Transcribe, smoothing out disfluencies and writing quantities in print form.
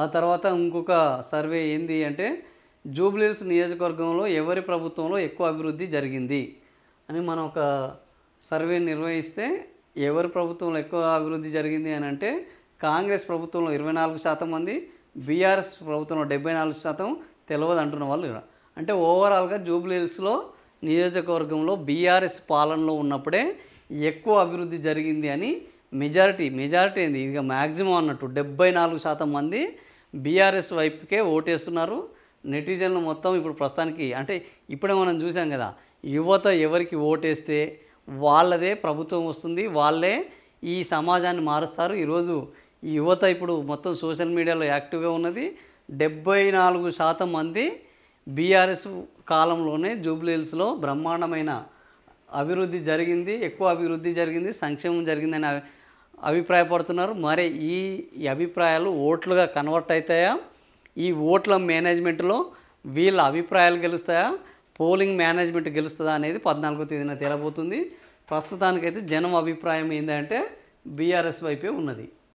ఆ తర్వాత ఇంకొక సర్వే ఏంది అంటే జూబ్లీహిల్స్ నియోజకవర్గంలో ఎవరి ప్రభుత్వంలో ఎక్కువ అభివృద్ధి జరిగింది అని మనం ఒక సర్వే నిర్వహిస్తే ఎవరి ప్రభుత్వంలో ఎక్కువ అభివృద్ధి జరిగింది అని అంటే కాంగ్రెస్ ప్రభుత్వంలో 24% మంది, బీఆర్ఎస్ ప్రభుత్వంలో 74% తెలియదు అంటున్న వాళ్ళు. అంటే ఓవరాల్గా జూబ్లీహిల్స్లో నియోజకవర్గంలో బీఆర్ఎస్ పాలనలో ఉన్నప్పుడే ఎక్కువ అభివృద్ధి జరిగింది అని మెజారిటీ ఏంది ఇక మ్యాక్సిమం అన్నట్టు 74% మంది బీఆర్ఎస్ వైపుకే ఓటేస్తున్నారు. నెటిజన్లు మొత్తం ఇప్పుడు ప్రస్తుతానికి అంటే ఇప్పుడే మనం చూసాం కదా, యువత ఎవరికి ఓటేస్తే వాళ్ళదే ప్రభుత్వం వస్తుంది, వాళ్ళే ఈ సమాజాన్ని మారుస్తారు. ఈరోజు ఈ యువత ఇప్పుడు మొత్తం సోషల్ మీడియాలో యాక్టివ్గా ఉన్నది. 74% మంది బీఆర్ఎస్ కాలంలోనే జూబ్లీహిల్స్లో బ్రహ్మాండమైన అభివృద్ధి జరిగింది, ఎక్కువ అభివృద్ధి జరిగింది, సంక్షేమం జరిగిందని అభిప్రాయపడుతున్నారు. మరి ఈ అభిప్రాయాలు ఓట్లుగా కన్వర్ట్ అవుతాయా? ఈ ఓట్ల మేనేజ్మెంట్లో వీళ్ళ అభిప్రాయాలు గెలుస్తాయా, పోలింగ్ మేనేజ్మెంట్ గెలుస్తుందా అనేది 14వ తేదీన తేలబోతుంది. ప్రస్తుతానికైతే జనం అభిప్రాయం ఏంటంటే బీఆర్ఎస్ వైపే ఉన్నది.